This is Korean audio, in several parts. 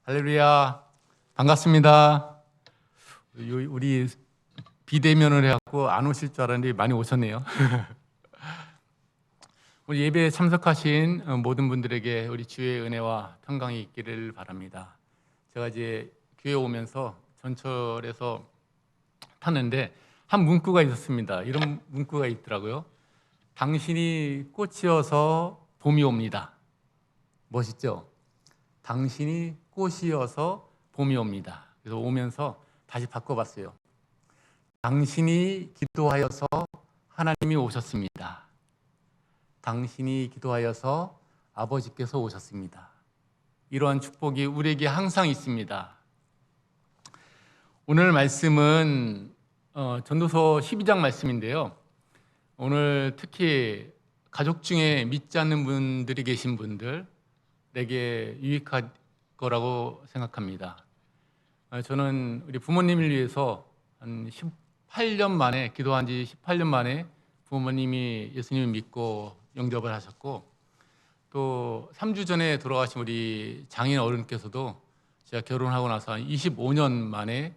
할렐루야, 반갑습니다. 우리 비대면을 해갖고 안 오실 줄 알았는데 많이 오셨네요. 우리 예배에 참석하신 모든 분들에게 우리 주의 은혜와 평강이 있기를 바랍니다. 제가 이제 교회 오면서 전철에서 탔는데 한 문구가 있었습니다. 이런 문구가 있더라고요. 당신이 꽃이어서 봄이 옵니다. 멋있죠? 당신이 꽃이어서 봄이 옵니다. 그래서 오면서 다시 바꿔봤어요. 당신이 기도하여서 하나님이 오셨습니다. 당신이 기도하여서 아버지께서 오셨습니다. 이러한 축복이 우리에게 항상 있습니다. 오늘 말씀은 전도서 12장 말씀인데요. 오늘 특히 가족 중에 믿지 않는 분들이 계신 분들에게 유익할 거라고 생각합니다. 저는 우리 부모님을 위해서 한 18년 만에, 기도한 지 18년 만에 부모님이 예수님을 믿고 영접을 하셨고, 또 3주 전에 돌아가신 우리 장인 어른께서도 제가 결혼하고 나서 한 25년 만에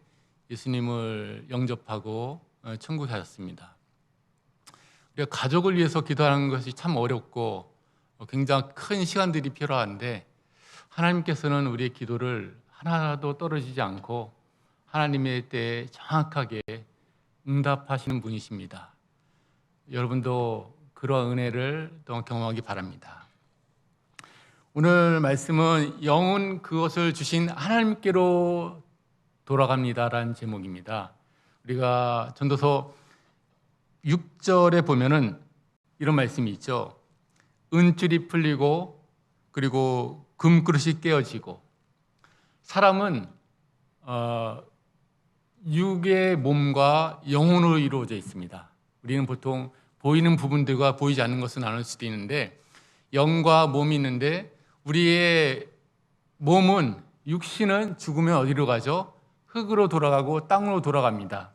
예수님을 영접하고 천국에 가셨습니다. 우리가 가족을 위해서 기도하는 것이 참 어렵고 굉장히 큰 시간들이 필요한데, 하나님께서는 우리의 기도를 하나도 떨어지지 않고 하나님의 때에 정확하게 응답하시는 분이십니다. 여러분도 그러한 은혜를 또 경험하기 바랍니다. 오늘 말씀은 영은 그것을 주신 하나님께로 돌아갑니다라는 제목입니다. 우리가 전도서 6절에 보면은 이런 말씀이 있죠. 은줄이 풀리고 그리고 금그릇이 깨어지고. 사람은 육의 몸과 영혼으로 이루어져 있습니다. 우리는 보통 보이는 부분들과 보이지 않는 것을 나눌 수도 있는데, 영과 몸이 있는데 우리의 몸은, 육신은 죽으면 어디로 가죠? 흙으로 돌아가고 땅으로 돌아갑니다.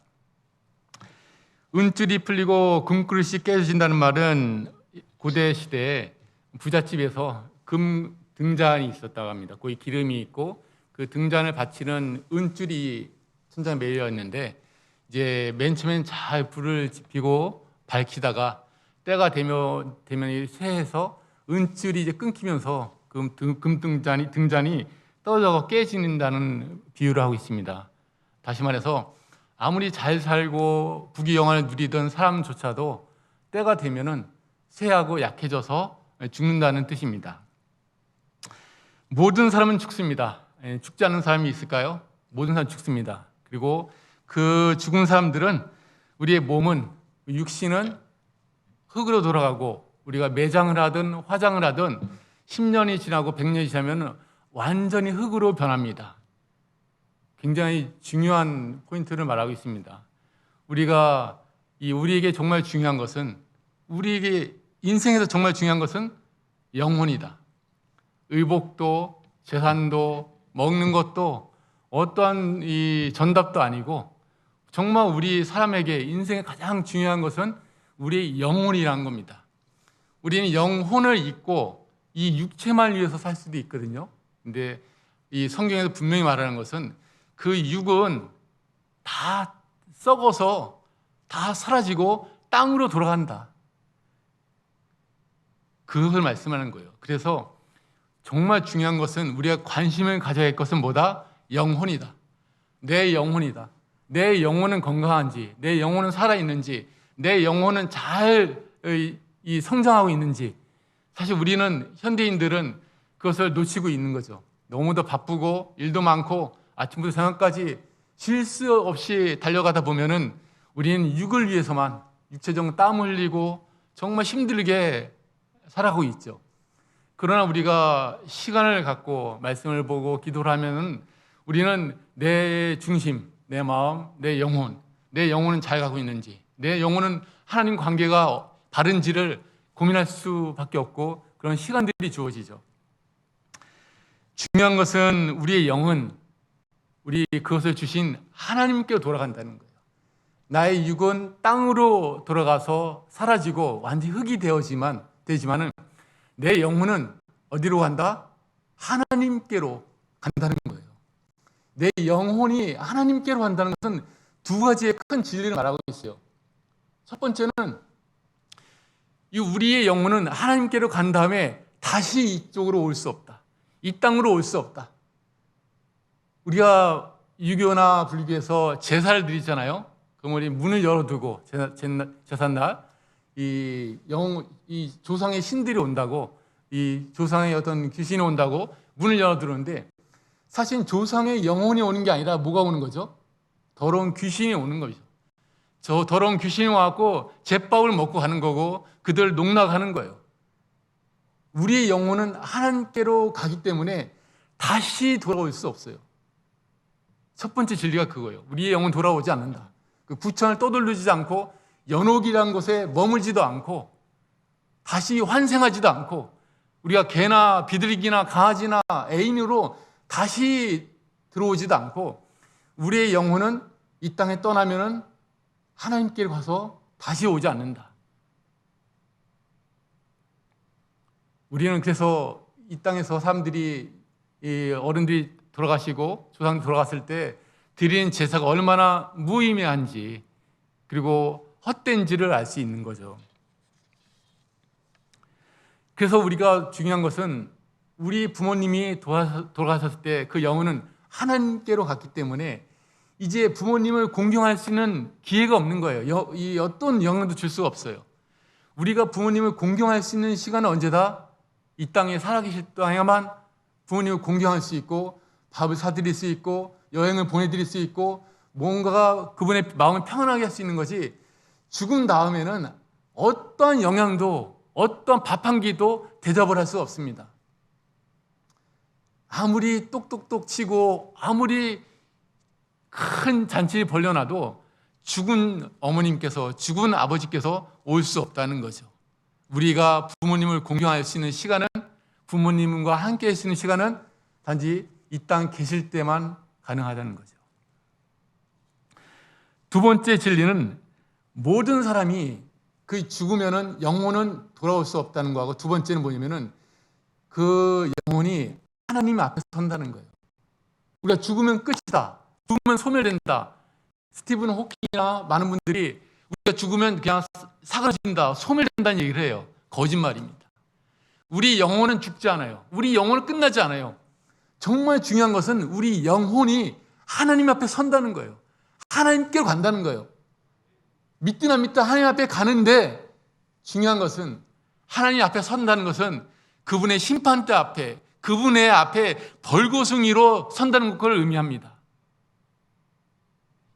은줄이 풀리고 금그릇이 깨어진다는 말은 고대 시대에 부잣집에서 금 등잔이 있었다고 합니다. 거기 기름이 있고 그 등잔을 받치는 은줄이 천장에 매여 있는데, 이제 맨 처음엔 잘 불을 지피고 밝히다가 때가 되면 쇠해서 은줄이 이제 끊기면서 금 등잔이 떨어져서 깨진다는 비유를 하고 있습니다. 다시 말해서 아무리 잘 살고 부귀영화를 누리던 사람조차도 때가 되면은 쇠하고 약해져서 죽는다는 뜻입니다. 모든 사람은 죽습니다. 죽지 않는 사람이 있을까요? 모든 사람 죽습니다. 그리고 그 죽은 사람들은, 우리의 몸은, 육신은 흙으로 돌아가고, 우리가 매장을 하든 화장을 하든 10년이 지나고 100년이 지나면 완전히 흙으로 변합니다. 굉장히 중요한 포인트를 말하고 있습니다. 우리에게 정말 중요한 것은, 우리에게 인생에서 정말 중요한 것은 영혼이다. 의복도 재산도 먹는 것도 어떠한 이 전답도 아니고, 정말 우리 사람에게 인생에 가장 중요한 것은 우리의 영혼이라는 겁니다. 우리는 영혼을 잊고 이 육체만 위해서 살 수도 있거든요. 근데 이 성경에서 분명히 말하는 것은 그 육은 다 썩어서 다 사라지고 땅으로 돌아간다. 그걸 말씀하는 거예요. 그래서 정말 중요한 것은, 우리가 관심을 가져야 할 것은 뭐다? 영혼이다. 내 영혼이다. 내 영혼은 건강한지, 내 영혼은 살아있는지, 내 영혼은 잘 성장하고 있는지. 사실 우리는, 현대인들은 그것을 놓치고 있는 거죠. 너무도 바쁘고 일도 많고 아침부터 저녁까지 쉴 수 없이 달려가다 보면은 우리는 육을 위해서만 육체적 땀 흘리고 정말 힘들게 살아가고 있죠. 그러나 우리가 시간을 갖고 말씀을 보고 기도를 하면은 우리는 내 중심, 내 마음, 내 영혼은 잘 가고 있는지, 내 영혼은 하나님 관계가 바른지를 고민할 수밖에 없고, 그런 시간들이 주어지죠. 중요한 것은 우리의 영은, 우리 그것을 주신 하나님께 돌아간다는 거예요. 나의 육은 땅으로 돌아가서 사라지고 완전히 흙이 되지만은 내 영혼은 어디로 간다? 하나님께로 간다는 거예요. 내 영혼이 하나님께로 간다는 것은 두 가지의 큰 진리를 말하고 있어요. 첫 번째는 이 우리의 영혼은 하나님께로 간 다음에 다시 이쪽으로 올 수 없다. 이 땅으로 올 수 없다. 우리가 유교나 불교에서 제사를 드리잖아요. 그럼 우리 문을 열어두고 제삿날 이 조상의 신들이 온다고, 이 조상의 어떤 귀신이 온다고 문을 열어두는데, 사실 조상의 영혼이 오는 게 아니라 뭐가 오는 거죠? 더러운 귀신이 오는 거죠. 저 더러운 귀신이 와갖고 제밥을 먹고 가는 거고 그들 농락하는 거예요. 우리의 영혼은 하나님께로 가기 때문에 다시 돌아올 수 없어요. 첫 번째 진리가 그거예요. 우리의 영혼 돌아오지 않는다. 그 구천을 떠돌리지 않고 연옥이라는 곳에 머물지도 않고 다시 환생하지도 않고 우리가 개나 비둘기나 강아지나 애인으로 다시 들어오지도 않고 우리의 영혼은 이 땅에 떠나면은 하나님께로 가서 다시 오지 않는다. 우리는 그래서 이 땅에서 사람들이, 이 어른들이 돌아가시고 조상 돌아갔을 때 드리는 제사가 얼마나 무의미한지 그리고 헛된지를 알 수 있는 거죠. 그래서 우리가 중요한 것은 우리 부모님이 돌아가셨을 때 그 영혼은 하나님께로 갔기 때문에 이제 부모님을 공경할 수 있는 기회가 없는 거예요. 이 어떤 영향도 줄 수가 없어요. 우리가 부모님을 공경할 수 있는 시간은 언제다? 이 땅에 살아계실 땅에만 부모님을 공경할 수 있고 밥을 사드릴 수 있고 여행을 보내드릴 수 있고 뭔가가 그분의 마음을 평안하게 할 수 있는 거지, 죽은 다음에는 어떠한 영향도 어떠한 밥 한 끼도 대접을 할 수 없습니다. 아무리 똑똑똑 치고 아무리 큰 잔치를 벌려놔도 죽은 어머님께서, 죽은 아버지께서 올 수 없다는 거죠. 우리가 부모님을 공경할 수 있는 시간은, 부모님과 함께 할 수 있는 시간은 단지 이 땅 계실 때만 가능하다는 거죠. 두 번째 진리는 모든 사람이 그 죽으면은 영혼은 돌아올 수 없다는 거하고, 두 번째는 뭐냐면은 그 영혼이 하나님 앞에 선다는 거예요. 우리가 죽으면 끝이다, 죽으면 소멸된다. 스티븐 호킹이나 많은 분들이 우리가 죽으면 그냥 사그라진다, 소멸된다는 얘기를 해요. 거짓말입니다. 우리 영혼은 죽지 않아요. 우리 영혼은 끝나지 않아요. 정말 중요한 것은 우리 영혼이 하나님 앞에 선다는 거예요. 하나님께로 간다는 거예요. 믿든 안 믿든 하나님 앞에 가는데, 중요한 것은 하나님 앞에 선다는 것은 그분의 심판대 앞에, 그분의 앞에 벌거숭이로 선다는 것을 의미합니다.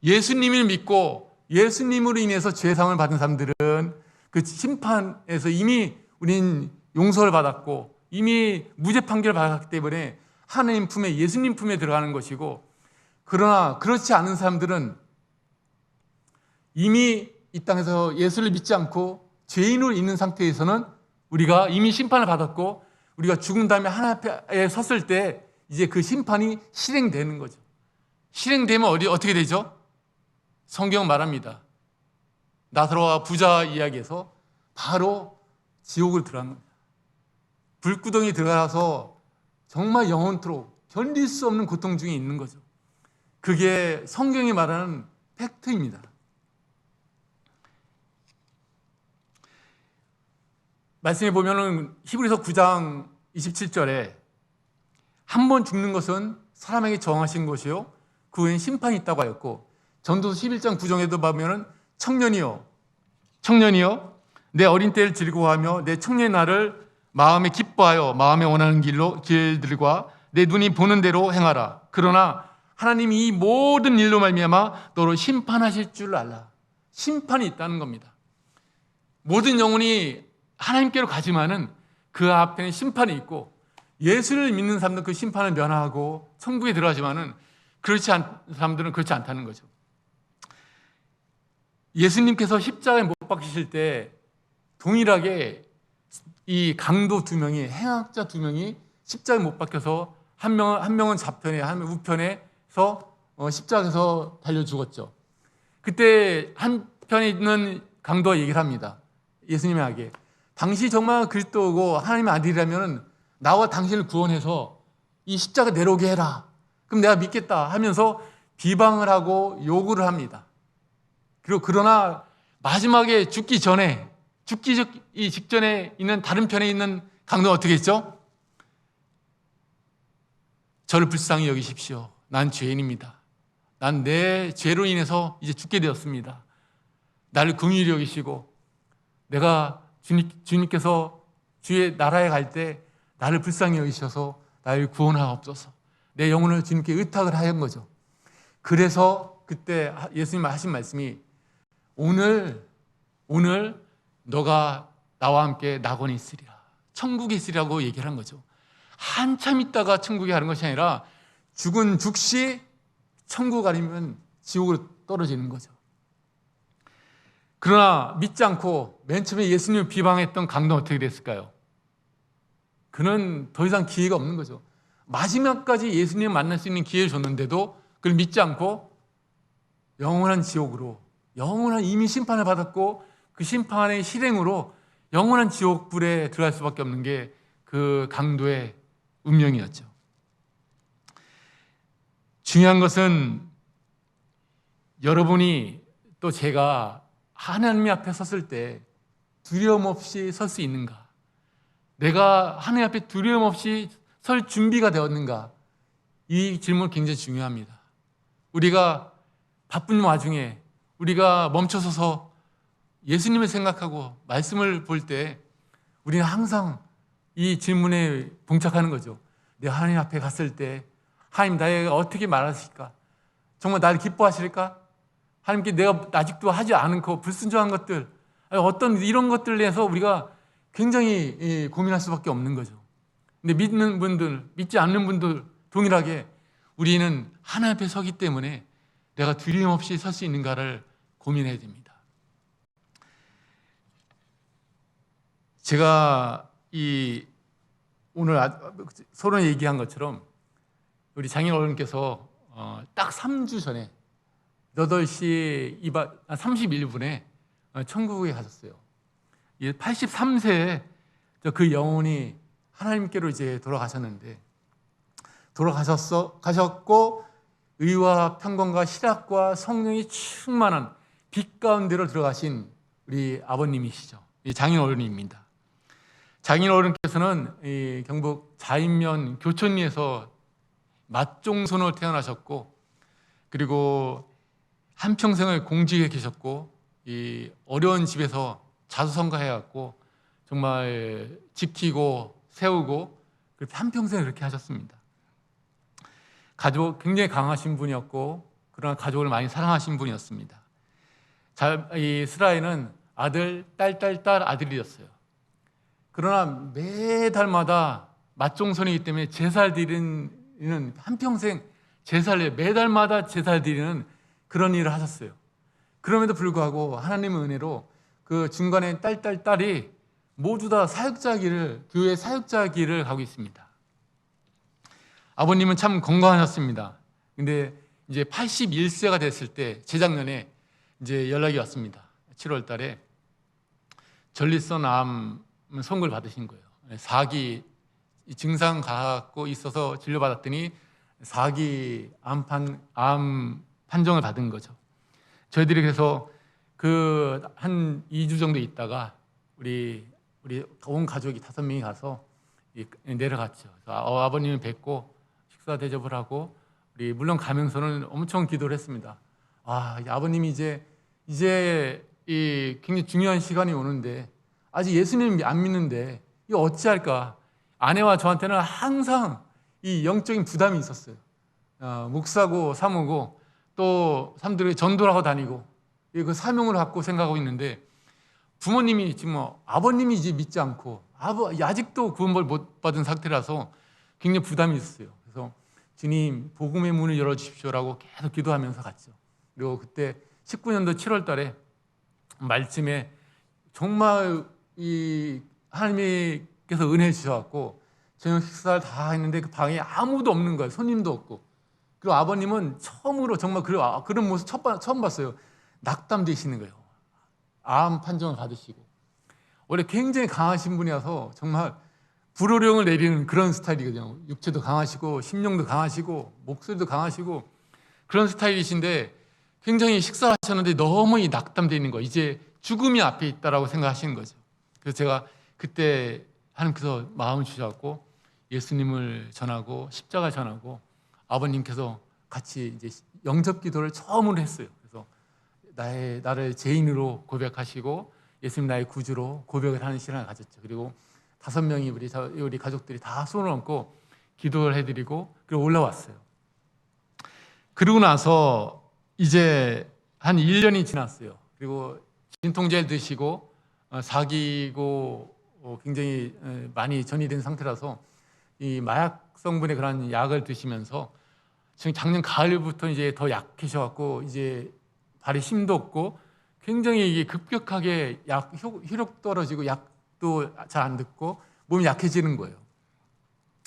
예수님을 믿고 예수님으로 인해서 죄사함을 받은 사람들은 그 심판에서 이미 우린 용서를 받았고 이미 무죄 판결을 받았기 때문에 하나님 품에, 예수님 품에 들어가는 것이고, 그러나 그렇지 않은 사람들은 이미 이 땅에서 예수를 믿지 않고 죄인으로 있는 상태에서는 우리가 이미 심판을 받았고, 우리가 죽은 다음에 하나님 앞에 섰을 때 이제 그 심판이 실행되는 거죠. 실행되면 어떻게 되죠? 성경 말합니다. 나사로와 부자 이야기에서 바로 지옥을 들어간 겁니다. 불구덩이 들어가서 정말 영원토록 견딜 수 없는 고통 중에 있는 거죠. 그게 성경이 말하는 팩트입니다. 말씀해 보면은 히브리서 9장 27절에 한 번 죽는 것은 사람에게 정하신 것이요 그 후엔 심판이 있다고 하였고, 전도서 11장 9절에도 보면은 청년이여 내 어린 때를 즐거워하며 내 청년의 날을 마음에 기뻐하여 마음에 원하는 길들과 내 눈이 보는 대로 행하라. 그러나 하나님이 이 모든 일로 말미암아 너를 심판하실 줄 알라. 심판이 있다는 겁니다. 모든 영혼이 하나님께로 가지만은 그 앞에는 심판이 있고, 예수를 믿는 사람들은 그 심판을 면하고 천국에 들어가지만은 그렇지 않은 사람들은 그렇지 않다는 거죠. 예수님께서 십자가에 못 박히실 때 동일하게 이 강도 두 명이, 행악자 두 명이 십자가에 못 박혀서 한 명은 좌편에, 한 명은 우편에서 십자가에서 달려 죽었죠. 그때 한편에 있는 강도가 얘기를 합니다. 예수님에게 당시 정말 그리스도고 하나님의 아들이라면 나와 당신을 구원해서 이 십자가 내려오게 해라. 그럼 내가 믿겠다 하면서 비방을 하고 요구를 합니다. 그리고 그러나 마지막에 죽기 직전에 있는 다른 편에 있는 강도는 어떻게 했죠? 저를 불쌍히 여기십시오. 난 죄인입니다. 난 내 죄로 인해서 이제 죽게 되었습니다. 나를 긍휼히 여기시고 내가 주님께서 주의 나라에 갈 때 나를 불쌍히 여기셔서 나를 구원하옵소서. 내 영혼을 주님께 의탁을 하는 거죠. 그래서 그때 예수님 하신 말씀이 오늘 너가 나와 함께 낙원에 있으리라, 천국에 있으리라고 얘기를 한 거죠. 한참 있다가 천국에 가는 것이 아니라 죽은 죽시 천국 아니면 지옥으로 떨어지는 거죠. 그러나 믿지 않고 맨 처음에 예수님을 비방했던 강도는 어떻게 됐을까요? 그는 더 이상 기회가 없는 거죠. 마지막까지 예수님을 만날 수 있는 기회를 줬는데도 그걸 믿지 않고 영원한 지옥으로, 영원한 이미 심판을 받았고 그 심판의 실행으로 영원한 지옥불에 들어갈 수밖에 없는 게 그 강도의 운명이었죠. 중요한 것은 여러분이 또 제가 하나님 앞에 섰을 때 두려움 없이 설 수 있는가? 내가 하나님 앞에 두려움 없이 설 준비가 되었는가? 이 질문 굉장히 중요합니다. 우리가 바쁜 와중에 우리가 멈춰서서 예수님을 생각하고 말씀을 볼 때 우리는 항상 이 질문에 봉착하는 거죠. 내가 하나님 앞에 갔을 때 하나님 나에게 어떻게 말하실까? 정말 나를 기뻐하실까? 하나님께 내가 아직도 하지 않은 그 불순종한 것들, 어떤 이런 것들에 대해서 우리가 굉장히 고민할 수밖에 없는 거죠. 근데 믿는 분들, 믿지 않는 분들 동일하게 우리는 하나님 앞에 서기 때문에 내가 두려움 없이 설 수 있는가를 고민해야 됩니다. 제가 오늘 서로 얘기한 것처럼 우리 장인 어른께서 딱 3주 전에 8시 31분에 천국에 가셨어요. 83세에 그 영혼이 하나님께로 이제 돌아가셨는데, 가셨고 의와 평강과 희락과 성령이 충만한 빛 가운데로 들어가신 우리 아버님이시죠. 장인 어른입니다. 장인 어른께서는 경북 자인면 교촌리에서 맏종손으로 태어나셨고, 그리고 한평생을 공직에 계셨고, 이 어려운 집에서 자수성가해갖고 정말 지키고 세우고 그렇게 한평생 그렇게 하셨습니다. 가족 굉장히 강하신 분이었고, 그러나 가족을 많이 사랑하신 분이었습니다. 이 스라이는 아들, 딸, 아들이었어요. 그러나 매달마다 맏종손이기 때문에 제사를 드리는, 한평생 제사를 매달마다 제사를 드리는 그런 일을 하셨어요. 그럼에도 불구하고 하나님의 은혜로 그 중간에 딸이 모두 다 교회 사역자 길을 가고 있습니다. 아버님은 참 건강하셨습니다. 근데 이제 81세가 됐을 때 재작년에 이제 연락이 왔습니다. 7월 달에 전립선 암 선고를 받으신 거예요. 4기 증상 갖고 있어서 진료받았더니 4기 암 판정을 받은 거죠. 저희들이 그래서 그 한 2주 정도 있다가 우리 온 가족이 5명이 가서 내려갔죠. 아버님을 뵙고 식사 대접을 하고, 우리 물론 가면서는 엄청 기도를 했습니다. 아버님이 이제 이 굉장히 중요한 시간이 오는데 아직 예수님 안 믿는데 이거 어찌할까? 아내와 저한테는 항상 이 영적인 부담이 있었어요. 목사고 사모고 또 사람들이 전도를 하고 다니고 그 사명을 갖고 생각하고 있는데, 부모님이 지금 아버님이 이제 믿지 않고 아직도 구원을 못 받은 상태라서 굉장히 부담이 있었어요. 그래서 주님 복음의 문을 열어주십시오라고 계속 기도하면서 갔죠. 그리고 그때 19년도 7월 달에 말씀에 정말 이 하나님께서 은혜 주셔갖고 저녁 식사를 다 했는데 그 방에 아무도 없는 거예요. 손님도 없고. 그리고 아버님은 처음으로 정말 그런 모습 처음 봤어요. 낙담되시는 거예요. 암 판정을 받으시고. 원래 굉장히 강하신 분이라서 정말 불호령을 내리는 그런 스타일이거든요. 육체도 강하시고 심령도 강하시고 목소리도 강하시고 그런 스타일이신데 굉장히 식사하셨는데 너무 이 낙담되어 있는 거, 이제 죽음이 앞에 있다라고 생각하시는 거죠. 그래서 제가 그때 하나님께서 마음을 주셔갖고 예수님을 전하고 십자가 전하고 아버님께서 같이 이제 영접 기도를 처음으로 했어요. 그래서 나를 죄인으로 고백하시고 예수님 나의 구주로 고백을 하는 시간을 가졌죠. 그리고 5명이 우리 가족들이 다 손을 얹고 기도를 해드리고 그리고 올라왔어요. 그러고 나서 이제 한 1년이 지났어요. 그리고 진통제를 드시고 사기고 굉장히 많이 전이된 상태라서 이 마약 성분의 그런 약을 드시면서 지금 작년 가을부터 이제 더 약해져갖고 이제 발에 힘도 없고 굉장히 이게 급격하게 효력 떨어지고 약도 잘 안 듣고 몸이 약해지는 거예요.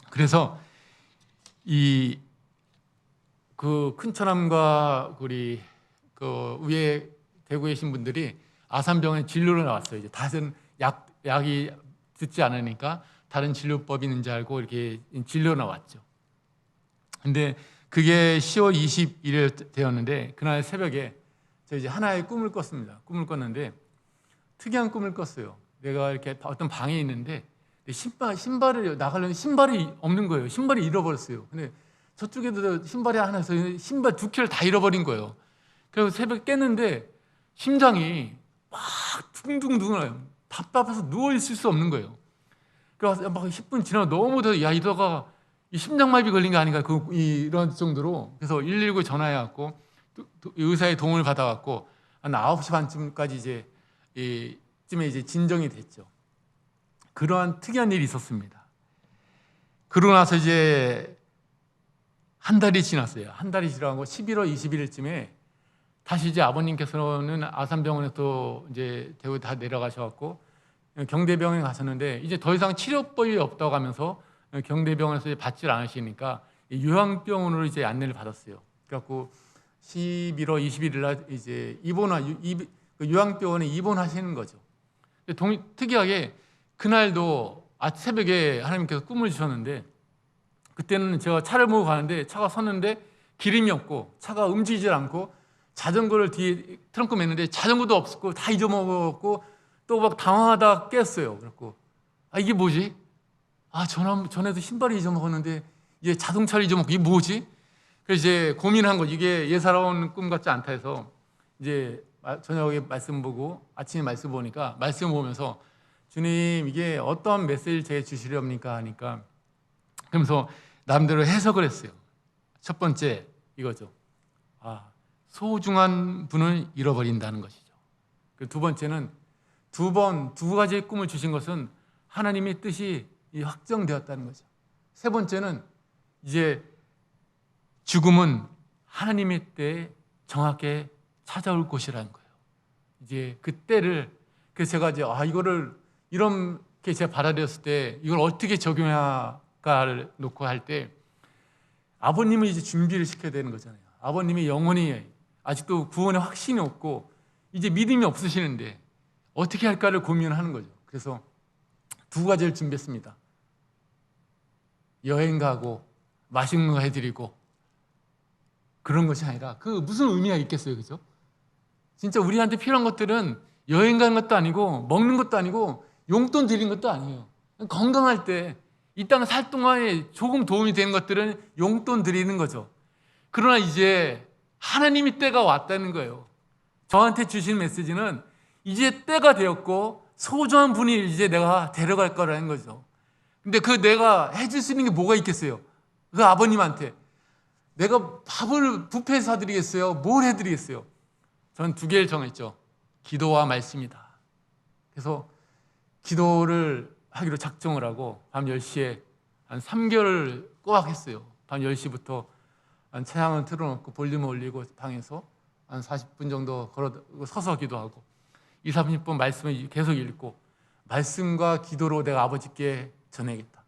그래서 이 그 큰처남과 우리 그 위에 대구에 계신 분들이 아산병원에 진료를 나왔어요. 이제 다른 약이 듣지 않으니까 다른 진료법이 있는지 알고 이렇게 진료 나왔죠. 근데 그게 10월 21일 되었는데 그날 새벽에 저 이제 하나의 꿈을 꿨습니다. 꿈을 꿨는데 특이한 꿈을 꿨어요. 내가 이렇게 어떤 방에 있는데 신발을 나가려는 신발이 없는 거예요. 신발이 잃어버렸어요. 근데 저쪽에도 신발이 하나 있어서 신발 2켤을 다 잃어버린 거예요. 그래서 새벽 깼는데 심장이 막 둥둥둥해요. 답답해서 누워 있을 수 없는 거예요. 그래서 막 10분 지나고 너무 더 이러다가 이 심장마비 걸린 게 아닌가 이런 정도로. 그래서 119 전화해갖고 의사의 도움을 받아갖고 한 9시 반쯤까지 이쯤에 이제 진정이 됐죠. 그러한 특이한 일이 있었습니다. 그러고 나서 이제 한 달이 지났어요. 한 달이 지나고 11월 21일쯤에 다시 이제 아버님께서는 아산병원에 또 이제 대구 다 내려가셔갖고 경대병원에 가셨는데 이제 더 이상 치료법이 없다고 하면서 경대병원에서 이제 받질 않으시니까 요양병원으로 이제 안내를 받았어요. 그래갖고 11월 21일 날 이제 요양병원에 입원하시는 거죠. 특이하게 그날도 새벽에 하나님께서 꿈을 주셨는데 그때는 제가 차를 몰고 가는데 차가 섰는데 기름이 없고 차가 움직이질 않고 자전거를 뒤에 트렁크 맸는데 자전거도 없었고 다 잊어먹었고 또 막 당황하다 깼어요. 그래갖고 이게 뭐지? 전에도 신발을 잊어먹었는데 이제 자동차를 잊어먹고 이게 뭐지? 그래서 이제 고민한 거죠. 이게 예사로운 꿈 같지 않다 해서 이제 저녁에 말씀 보고 아침에 말씀 보니까 말씀 보면서 주님 이게 어떤 메시지를 제게 주시렵니까 하니까 그러면서 나름대로 해석을 했어요. 첫 번째 이거죠. 소중한 분을 잃어버린다는 것이죠. 두 번째는 두 가지의 꿈을 주신 것은 하나님의 뜻이 확정되었다는 거죠. 세 번째는 이제 죽음은 하나님의 때에 정확하게 찾아올 것이라는 거예요. 이제 그 때를 그래서 제가 이제 이거를 이렇게 제가 받아들였을 때 이걸 어떻게 적용할까를 놓고 할 때 아버님을 이제 준비를 시켜야 되는 거잖아요. 아버님이 영원히 아직도 구원의 확신이 없고 이제 믿음이 없으시는데 어떻게 할까를 고민하는 거죠. 그래서 두 가지를 준비했습니다. 여행 가고 맛있는 거 해드리고 그런 것이 아니라 그 무슨 의미가 있겠어요, 그죠? 진짜 우리한테 필요한 것들은 여행 가는 것도 아니고 먹는 것도 아니고 용돈 드리는 것도 아니에요. 건강할 때 이 땅 살 동안에 조금 도움이 되는 것들은 용돈 드리는 거죠. 그러나 이제 하나님이 때가 왔다는 거예요. 저한테 주신 메시지는 이제 때가 되었고 소중한 분이 이제 내가 데려갈 거라는 거죠. 근데 내가 해줄 수 있는 게 뭐가 있겠어요? 그 아버님한테 내가 밥을 뷔페에서 사드리겠어요? 뭘 해드리겠어요? 저는 2개를 정했죠. 기도와 말씀이다. 그래서 기도를 하기로 작정을 하고 밤 10시에 한 3개월을 꼬박 했어요. 밤 10시부터 찬양을 틀어놓고 볼륨을 올리고 방에서 한 40분 정도 서서 기도하고 20-30분 말씀을 계속 읽고 말씀과 기도로 내가 아버지께 전해야겠다.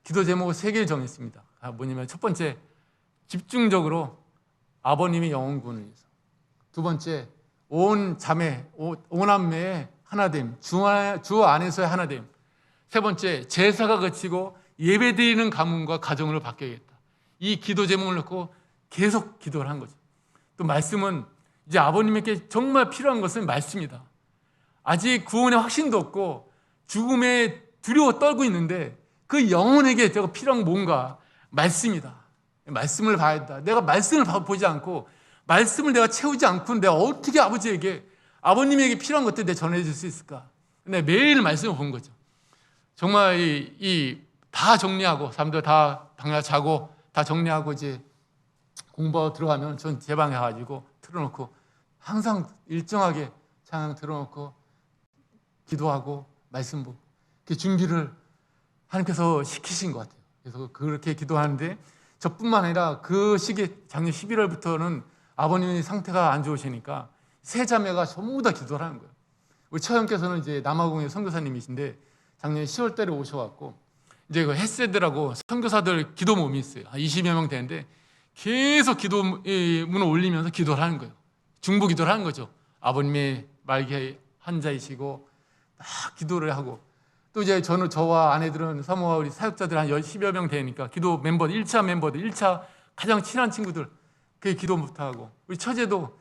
기도 제목을 3개를 정했습니다. 뭐냐면 첫 번째, 집중적으로 아버님의 영혼군을 위해서. 두 번째, 온 남매의 하나됨, 주 안에서의 하나됨. 세 번째, 제사가 그치고 예배드리는 가문과 가정으로 바뀌어야겠다. 이 기도 제목을 놓고 계속 기도를 한 거죠. 또 말씀은 이제 아버님에게 정말 필요한 것은 말씀이다. 아직 구원의 확신도 없고 죽음에 두려워 떨고 있는데 그 영혼에게 제가 필요한 뭔가 말씀이다. 말씀을 봐야 한다. 내가 말씀을 보지 않고 말씀을 내가 채우지 않고는 내가 어떻게 아버님에게 필요한 것들 내가 전해줄 수 있을까? 근데 매일 말씀을 본 거죠. 정말 다 정리하고 사람들 다 방에 자고 다 정리하고 이제 공부하고 들어가면 전 제 방에 가가지고 틀어놓고 항상 일정하게 찬양 틀어놓고 기도하고 말씀 보고 그 준비를 하나님께서 시키신 것 같아요. 그래서 그렇게 기도하는데 저뿐만 아니라 그 시기 작년 11월부터는 아버님의 상태가 안 좋으시니까 세 자매가 전부 다 기도를 하는 거예요. 우리 처형께서는 이제 남아공의 선교사님이신데 작년 10월 달에 오셔갖고 이제 그 햇세드라고 선교사들 기도 모임이 있어요. 한 20여 명 되는데 계속 기도 문을 올리면서 기도를 하는 거예요. 중보 기도를 하는 거죠. 아버님의 말기 환자이시고 막 기도를 하고 또 이제 저와 아내들은 사모와 우리 사역자들 한 10여 명 되니까 기도 멤버들 1차 멤버들 1차 가장 친한 친구들 그 기도부터 하고 우리 처제도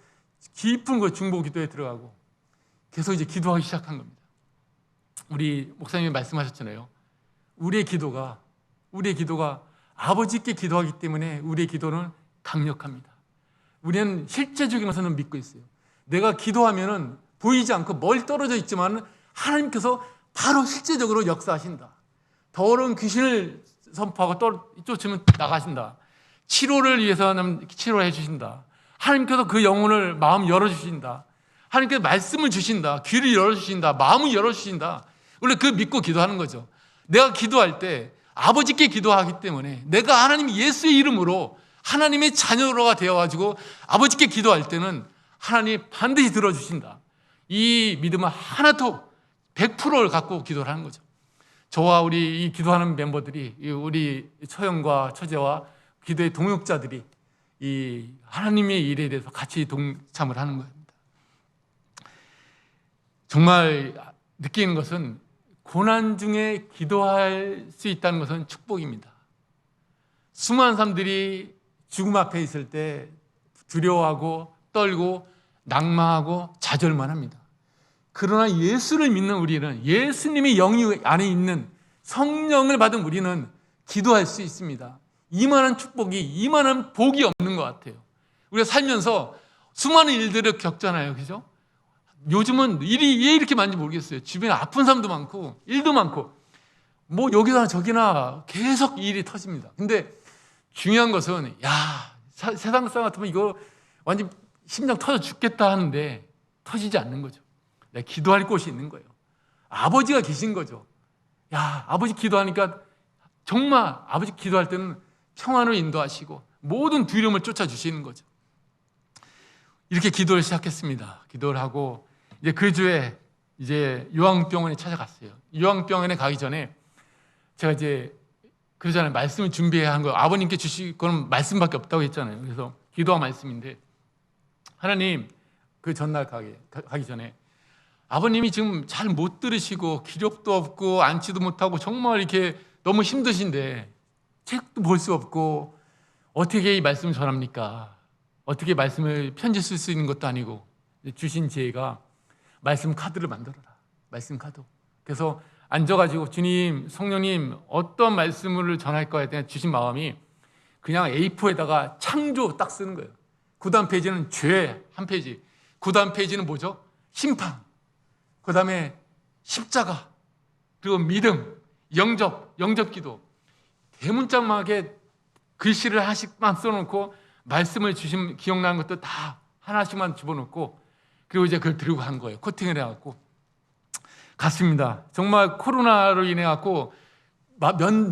깊은 그 중보 기도에 들어가고 계속 이제 기도하기 시작한 겁니다. 우리 목사님이 말씀하셨잖아요. 우리의 기도가 아버지께 기도하기 때문에 우리의 기도는 강력합니다. 우리는 실제적인 것은 믿고 있어요. 내가 기도하면은 보이지 않고 멀리 떨어져 있지만 하나님께서 바로 실제적으로 역사하신다. 더러운 귀신을 선포하고 쫓으면 나가신다. 치료를 위해서는 치료해 주신다. 하나님께서 그 영혼을 마음 열어주신다. 하나님께서 말씀을 주신다. 귀를 열어주신다. 마음을 열어주신다. 원래 그 믿고 기도하는 거죠. 내가 기도할 때 아버지께 기도하기 때문에 내가 하나님 예수의 이름으로 하나님의 자녀가 되어가지고 아버지께 기도할 때는 하나님 반드시 들어주신다. 이 믿음은 하나도 100%를 갖고 기도를 하는 거죠. 저와 우리 이 기도하는 멤버들이 우리 처형과 처제와 기도의 동역자들이 이 하나님의 일에 대해서 같이 동참을 하는 겁니다. 정말 느끼는 것은 고난 중에 기도할 수 있다는 것은 축복입니다. 수많은 사람들이 죽음 앞에 있을 때 두려워하고 떨고 낭망하고 좌절만 합니다. 그러나 예수를 믿는 우리는 예수님의 영이 안에 있는 성령을 받은 우리는 기도할 수 있습니다. 이만한 축복이 이만한 복이 없는 것 같아요. 우리가 살면서 수많은 일들을 겪잖아요. 그죠? 요즘은 일이 왜 이렇게 많은지 모르겠어요. 주변에 아픈 사람도 많고 일도 많고 뭐 여기나 저기나 계속 일이 터집니다. 근데 중요한 것은 세상 사람 같으면 이거 완전 심장 터져 죽겠다 하는데 터지지 않는 거죠. 내가 기도할 곳이 있는 거예요. 아버지가 계신 거죠. 아버지 기도하니까 정말 아버지 기도할 때는 평안으로 인도하시고 모든 두려움을 쫓아주시는 거죠. 이렇게 기도를 시작했습니다. 기도를 하고 이제 그 주에 이제 요양병원에 찾아갔어요. 요양병원에 가기 전에 제가 이제 그러잖아요. 말씀을 준비해야 한 거예요. 아버님께 주실 거는 말씀밖에 없다고 했잖아요. 그래서 기도와 말씀인데 하나님 그 전날 가기 전에 아버님이 지금 잘 못 들으시고 기력도 없고 앉지도 못하고 정말 이렇게 너무 힘드신데 책도 볼 수 없고 어떻게 이 말씀을 전합니까? 어떻게 말씀을 편지 쓸 수 있는 것도 아니고 주신 지혜가 말씀 카드를 만들어라. 말씀 카드. 그래서 앉아가지고 주님, 성령님 어떤 말씀을 전할 거에 대한 주신 마음이 그냥 A4에다가 창조 딱 쓰는 거예요. 9다음 페이지는 죄 한 페이지. 9다음 페이지는 뭐죠? 심판. 그 다음에 십자가. 그리고 믿음, 영접 기도. 대문짝막에 글씨를 하나씩만 써놓고 말씀을 주신 기억나는 것도 다 하나씩만 집어넣고 그리고 이제 그걸 들고 간 거예요. 코팅을 해갖고 갔습니다. 정말 코로나로 인해 갖고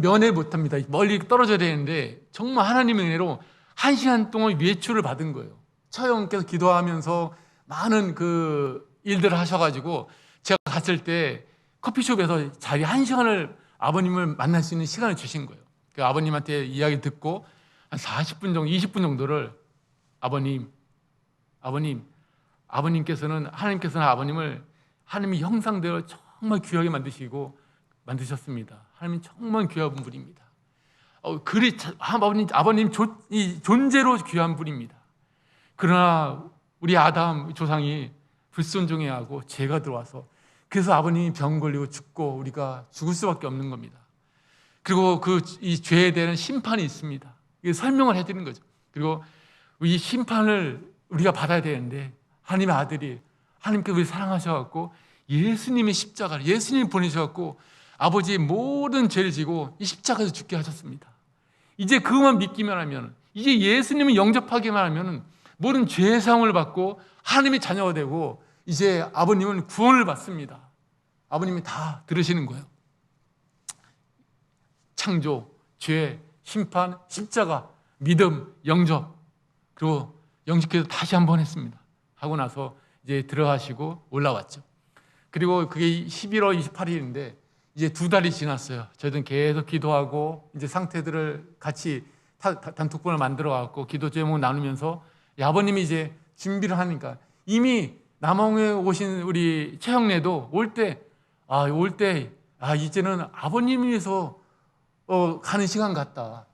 면회 못합니다. 멀리 떨어져야 되는데 정말 하나님의 은혜로 1시간 동안 외출을 받은 거예요. 처형께서 기도하면서 많은 그 일들을 하셔가지고 제가 갔을 때 커피숍에서 자리 1시간을 아버님을 만날 수 있는 시간을 주신 거예요. 그 아버님한테 이야기 듣고 한 40분 정도, 20분 정도를 하나님께서는 아버님을 하나님의 형상대로 정말 귀하게 만드시고 만드셨습니다. 하나님 정말 귀한 분입니다. 아버님 이 존재로 귀한 분입니다. 그러나 우리 아담 조상이 불순종해하고 죄가 들어와서 그래서 아버님이 병 걸리고 죽고 우리가 죽을 수밖에 없는 겁니다. 그리고 이 죄에 대한 심판이 있습니다. 이게 설명을 해드리는 거죠. 그리고 이 심판을 우리가 받아야 되는데 하나님의 아들이 하나님께서 우리 사랑하셔갖고 예수님이 십자가를 예수님이 보내셔갖고 아버지의 모든 죄를 지고 이 십자가에서 죽게 하셨습니다. 이제 그것만 믿기만 하면, 이제 예수님을 영접하기만 하면 모든 죄의 사함을 받고 하나님의 자녀가 되고 이제 아버님은 구원을 받습니다. 아버님이 다 들으시는 거예요. 창조, 죄, 심판, 십자가, 믿음, 영접, 그리고 영접해서 다시 한번 했습니다. 하고 나서 이제 들어가시고 올라왔죠. 그리고 그게 11월 28일인데 이제 2달이 지났어요. 저희들은 계속 기도하고 이제 상태들을 같이 단톡방을 만들어 갖고 기도 제목 나누면서 아버님이 이제 준비를 하니까 이미 남홍에 오신 우리 최형네도 올 때 이제는 아버님 위해서 가는 시간 같다.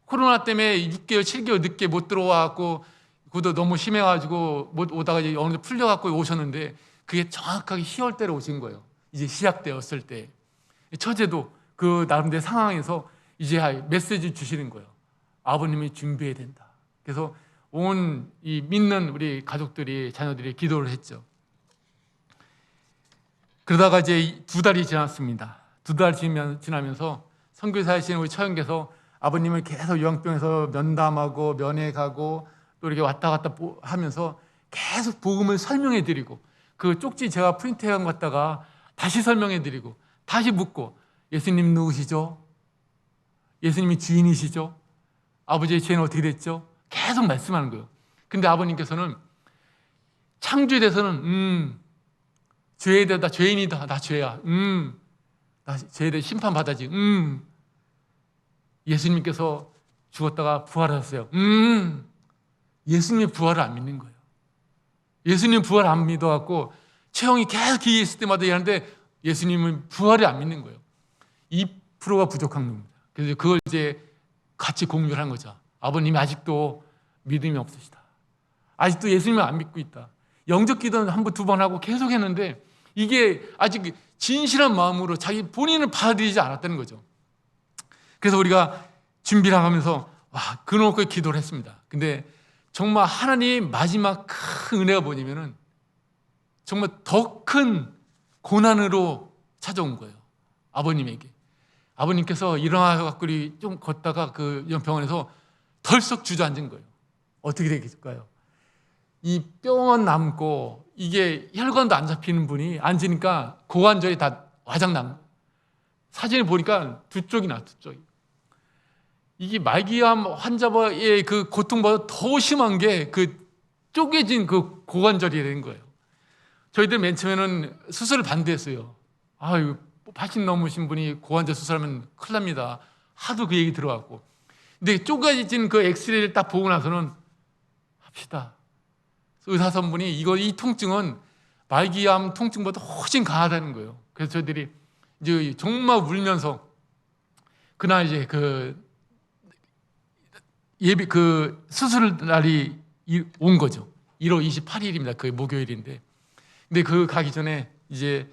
코로나 때문에 6개월, 7개월 늦게 못 들어와갖고 그것도 너무 심해가지고 못 오다가 이제 어느 정도 풀려갖고 오셨는데 그게 정확하게 10월달에 오신 거예요. 이제 시작되었을 때. 처제도 그 나름대로 상황에서 이제 메시지 주시는 거예요. 아버님이 준비해야 된다. 그래서 온 이 믿는 우리 가족들이, 자녀들이 기도를 했죠. 그러다가 이제 2달이 지났습니다. 2달 지나면서 선교사에 계신 우리 처형께서 아버님을 계속 요양병에서 면담하고 면회 가고 또 이렇게 왔다 갔다 하면서 계속 복음을 설명해 드리고 그 쪽지 제가 프린트해 간 것 갖다가 다시 설명해 드리고 다시 묻고 예수님 누구시죠? 예수님이 주인이시죠? 아버지의 죄는 어떻게 됐죠? 계속 말씀하는 거예요. 근데 아버님께서는 창조에 대해서는 죄에 대해 나 죄인이다. 나 죄야. 나 죄에 대해 심판받아지. 예수님께서 죽었다가 부활하셨어요. 예수님의 부활을 안 믿는 거예요. 예수님 부활 안 믿어갖고 최형이 계속 기회 있을 때마다 얘기하는데 예수님은 부활을 안 믿는 거예요. 2%가 부족한 겁니다. 그래서 그걸 이제 같이 공유를 한 거죠. 아버님이 아직도 믿음이 없으시다. 아직도 예수님을 안 믿고 있다. 영접 기도는 한 번, 두 번 하고 계속 했는데 이게 아직 진실한 마음으로 자기 본인을 받아들이지 않았다는 거죠. 그래서 우리가 준비를 하면서 그놓고 기도를 했습니다. 근데 정말 하나님 마지막 큰 은혜가 뭐냐면은 정말 더 큰 고난으로 찾아온 거예요. 아버님에게. 아버님께서 일어나서 좀 걷다가 그 병원에서 덜썩 주저앉은 거예요. 어떻게 되겠을까요? 이 뼈만 남고 이게 혈관도 안 잡히는 분이 앉으니까 고관절이 다 와장난. 사진을 보니까 두 쪽이나 두 쪽이. 이게 말기암 환자의 그 고통보다 더 심한 게 그 쪼개진 그 고관절이라는 거예요. 저희들 맨 처음에는 수술을 반대했어요. 이거 80 넘으신 분이 고관절 수술하면 큰일 납니다. 하도 그 얘기 들어왔고. 근데 쪼개진 그 엑스레이를 딱 보고 나서는 합시다. 의사 선분이 이 통증은 말기암 통증보다 훨씬 강하다는 거예요. 그래서 저희들이 이제 정말 울면서 그날 이제 그 수술 날이 온 거죠. 1월 28일입니다. 그 목요일인데. 근데 그 가기 전에 이제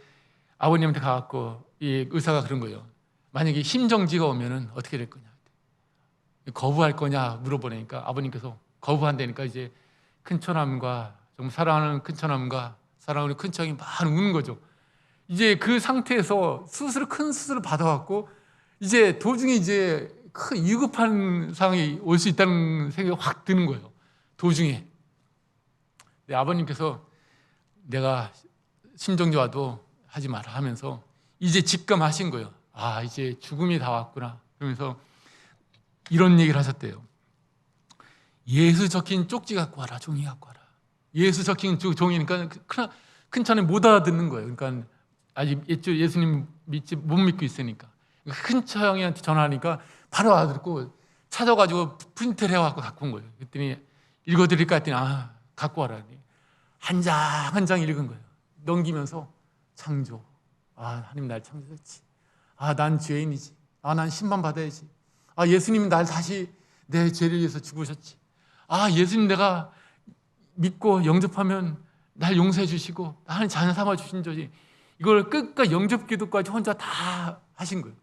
아버님한테 가갖고 이 의사가 그런 거예요. 만약에 심정지가 오면은 어떻게 될 거냐. 거부할 거냐 물어보니까 아버님께서 거부한다니까 이제 큰처남과 정말 사랑하는 큰처남과 사랑하는 큰처형이 막 우는 거죠. 이제 그 상태에서 큰 수술을 받아갖고 이제 도중에 이제 큰 위급한 상황이 올 수 있다는 생각이 확 드는 거예요. 도중에. 근데 아버님께서 내가 심정지 와도 하지 마라 하면서 이제 직감하신 거예요. 이제 죽음이 다 왔구나. 그러면서 이런 얘기를 하셨대요. 예수 적힌 쪽지 갖고 와라. 종이 갖고 와라. 예수 적힌 종이니까 큰 차는 못 알아듣는 거예요. 그러니까 아직 예수님 못 믿고 있으니까. 큰 처형한테 전화하니까 바로 알아듣고 찾아가지고 프린트를 해갖고 갖고 온 거예요. 그랬더니 읽어드릴까 했더니 갖고 와라. 한 장 한 장 읽은 거예요. 넘기면서 창조. 하나님 날 창조했지. 난 죄인이지. 난 심판받아야지. 예수님이 날 다시 내 죄를 위해서 죽으셨지. 예수님 내가 믿고 영접하면 날 용서해 주시고 나는 자녀 삼아 주신 저지. 이걸 끝까지 영접 기도까지 혼자 다 하신 거예요.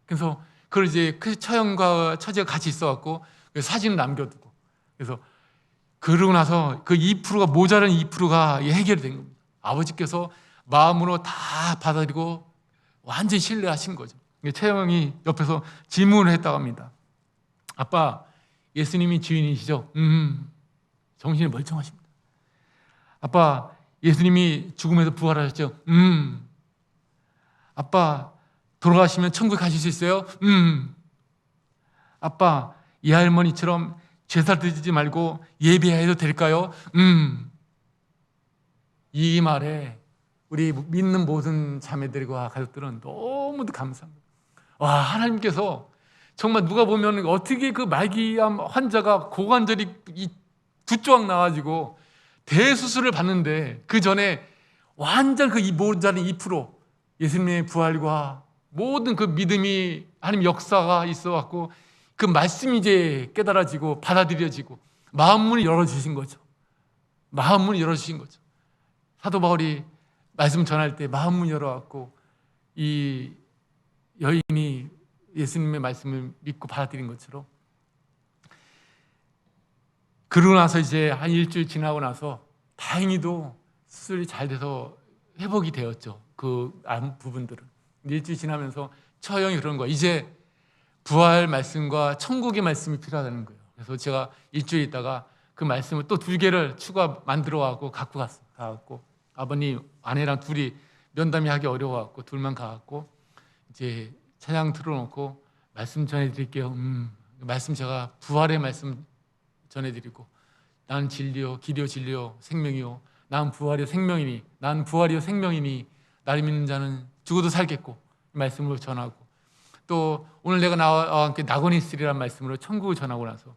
그래서 그걸 이제 그 처형과 처제가 같이 있어갖고 사진을 남겨두고, 그래서 그러고 나서 그 2%가 모자란 2%가 해결이 된 겁니다. 아버지께서 마음으로 다 받아들이고 완전히 신뢰하신 거죠. 처형이 옆에서 질문을 했다고 합니다. 아빠, 예수님이 주인이시죠? 정신이 멀쩡하십니다. 아빠, 예수님이 죽음에서 부활하셨죠? 아빠, 돌아가시면 천국에 가실 수 있어요? 아빠, 이 할머니처럼 제사 드리지 말고 예배해도 될까요? 이 말에 우리 믿는 모든 자매들과 가족들은 너무도 감사합니다. 하나님께서 정말 누가 보면 어떻게 그 말기암 환자가 고관절이 두 조각 나가지고 대수술을 받는데 그 전에 완전 그 모자란 2% 예수님의 부활과 모든 그 믿음이 하나님 역사가 있어갖고 그 말씀이 이제 깨달아지고 받아들여지고 마음문이 열어주신 거죠. 마음문이 열어주신 거죠. 사도 바울이 말씀 전할 때 마음문 열어갖고 이 여인이 예수님의 말씀을 믿고 받아들인 것처럼, 그러고 나서 이제 한 일주일 지나고 나서 다행히도 수술이 잘 돼서 회복이 되었죠. 그 부분들은. 일주일 지나면서 처형이 그런 거예요. 이제 부활 말씀과 천국의 말씀이 필요하다는 거예요. 그래서 제가 일주일 있다가 그 말씀을 또 2개를 추가 만들어갖고 갖고 가갖고 아버님, 아내랑 둘이 면담이 하기 어려워갖고 둘만 가갖고 이제 찬양 틀어놓고 말씀 전해드릴게요. 말씀 제가 부활의 말씀 전해드리고, 나는 진리요 길이요 진리요 생명이요, 나는 부활이요 생명이니, 나는 부활이요 생명이니 나를 믿는 자는 죽어도 살겠고, 이 말씀을 전하고, 또 오늘 내가 나와 함께 낙원이 있으리란 말씀으로 천국을 전하고 나서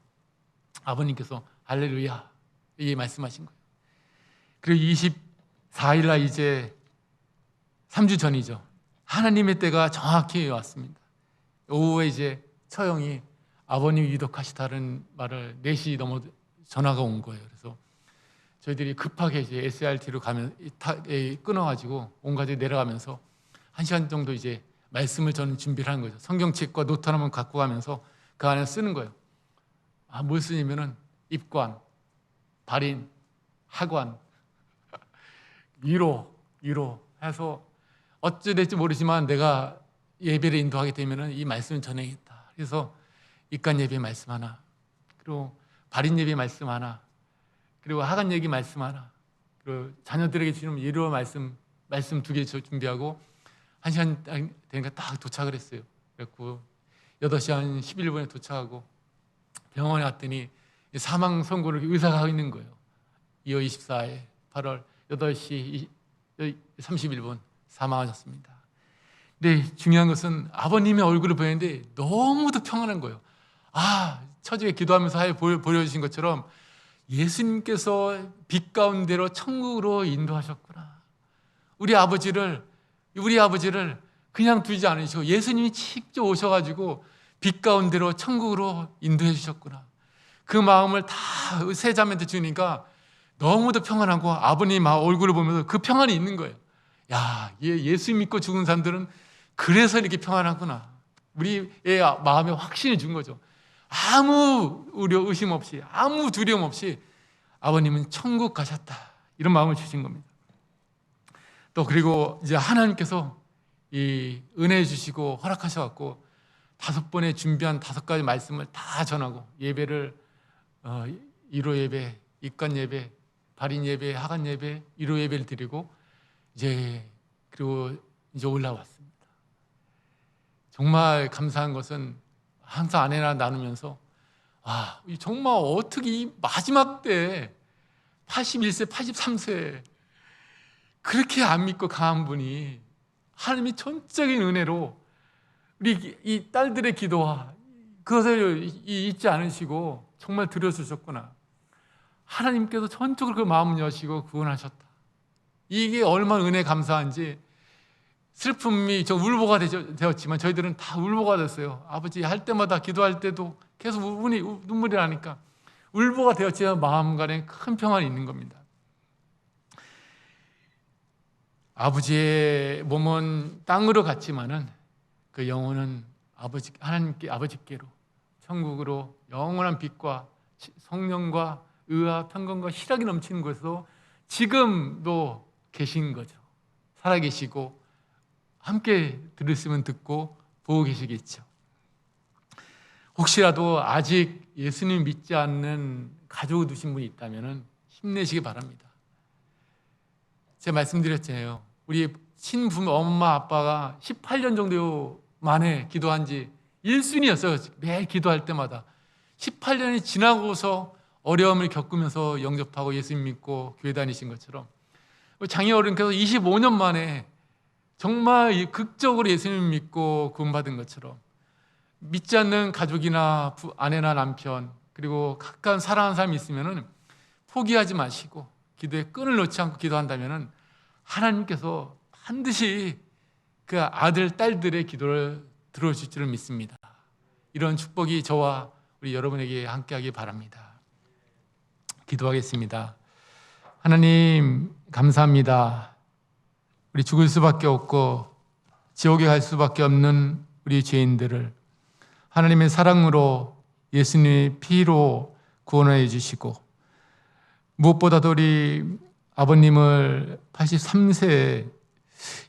아버님께서 할렐루야 이 말씀하신 거예요. 그리고 24일 날 이제 3주 전이죠. 하나님의 때가 정확히 왔습니다. 오후에 이제 처형이 아버님이 위독하시다는 말을 4시 넘어 전화가 온 거예요. 그래서 저희들이 급하게 이제 SRT로 가면 끊어가지고 온 가족이 내려가면서 1시간 정도 이제 말씀을 저는 준비를 하는 거죠. 성경책과 노트 하나만 갖고 가면서 그 안에 쓰는 거예요. 뭘 쓰냐면은 입관, 발인, 하관, 위로 해서 어찌 될지 모르지만 내가 예배를 인도하게 되면은 이 말씀을 전해야겠다. 그래서 입관 예배 말씀 하나, 그리고 발인 예배 말씀 하나, 그리고 하간 얘기 말씀 하나, 그리고 자녀들에게 주는 예로 말씀 2개 준비하고 1시간 되니까 딱 도착을 했어요. 그래갖고 8시 한 11분에 도착하고 병원에 왔더니 사망 선고를 의사가 하고 있는 거예요. 2월 24일 8월 8시 31분 사망하셨습니다. 근데 중요한 것은 아버님의 얼굴을 보였는데 너무도 평안한 거예요. 처제가 기도하면서 보여주신 것처럼 예수님께서 빛 가운데로 천국으로 인도하셨구나. 우리 아버지를 그냥 두지 않으시고 예수님이 직접 오셔가지고 빛 가운데로 천국으로 인도해 주셨구나. 그 마음을 다 세 자매한테 주니까 너무도 평안하고 아버님 얼굴을 보면서 그 평안이 있는 거예요. 예수 믿고 죽은 사람들은 그래서 이렇게 평안하구나. 우리의 마음에 확신을 준 거죠. 아무 우려 의심 없이, 아무 두려움 없이 아버님은 천국 가셨다, 이런 마음을 주신 겁니다. 또 그리고 이제 하나님께서 이 은혜 주시고 허락하셔갖고 5번에 준비한 5가지 말씀을 다 전하고 예배를 1호 예배, 입관 예배, 발인 예배, 하간 예배, 1호 예배를 드리고 그리고 이제 올라왔습니다. 정말 감사한 것은 항상 아내랑 나누면서 정말 어떻게 이 마지막 때 81세, 83세 그렇게 안 믿고 강한 분이 하나님이 전적인 은혜로 우리 이 딸들의 기도와 그것을 잊지 않으시고 정말 들여주셨구나. 하나님께서 전적으로 그 마음을 여시고 구원하셨다. 이게 얼마나 은혜 감사한지 슬픔이 저 울보가 되었지만 저희들은 다 울보가 됐어요. 아버지 할 때마다 기도할 때도 계속 눈물이 나니까 울보가 되었지만 마음간에 큰 평안이 있는 겁니다. 아버지의 몸은 땅으로 갔지만은 그 영혼은 아버지께로 천국으로 영원한 빛과 성령과 의와 평강과 희락이 넘치는 곳에서 지금도 계신 거죠. 살아계시고 함께 들으시면 듣고 보고 계시겠죠. 혹시라도 아직 예수님 믿지 않는 가족을 두신 분이 있다면 힘내시기 바랍니다. 제가 말씀드렸잖아요. 우리 친부모 엄마 아빠가 18년 정도 만에 기도한 지 1순위였어요. 매일 기도할 때마다 18년이 지나고서 어려움을 겪으면서 영접하고 예수님 믿고 교회 다니신 것처럼 장희 어른께서 25년 만에 정말 극적으로 예수님 믿고 구원받은 것처럼 믿지 않는 가족이나 아내나 남편 그리고 가까운 사랑하는 사람이 있으면 포기하지 마시고 기도에 끈을 놓지 않고 기도한다면 하나님께서 반드시 그 아들, 딸들의 기도를 들어주실 줄 믿습니다. 이런 축복이 저와 우리 여러분에게 함께하기 바랍니다. 기도하겠습니다. 하나님 감사합니다. 우리 죽을 수밖에 없고 지옥에 갈 수밖에 없는 우리 죄인들을 하나님의 사랑으로 예수님의 피로 구원해 주시고 무엇보다도 우리 아버님을 83세에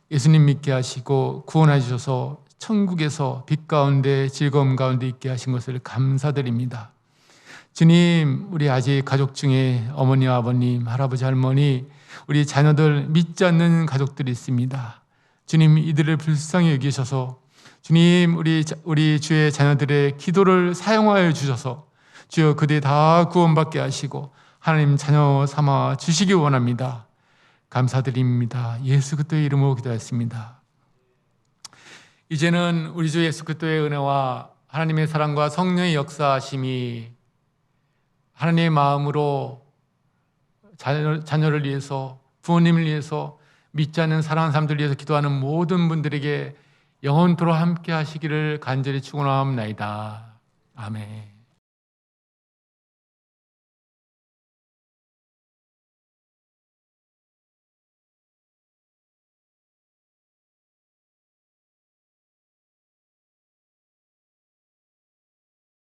예수님 믿게 하시고 구원해 주셔서 천국에서 빛 가운데 즐거움 가운데 있게 하신 것을 감사드립니다. 주님, 우리 아직 가족 중에 어머니와 아버님, 할아버지, 할머니, 우리 자녀들 믿지 않는 가족들이 있습니다. 주님, 이들을 불쌍히 여기셔서 주님, 우리 주의 자녀들의 기도를 사용하여 주셔서 주여 그들이 다 구원받게 하시고 하나님 자녀 삼아 주시기 원합니다. 감사드립니다. 예수 그리스도의 이름으로 기도했습니다. 이제는 우리 주 예수 그리스도의 은혜와 하나님의 사랑과 성령의 역사하심이 하나님의 마음으로 자녀를 위해서 부모님을 위해서 믿지 않는 사랑하는 사람들을 위해서 기도하는 모든 분들에게 영원토록 함께 하시기를 간절히 축원하옵나이다. 아멘.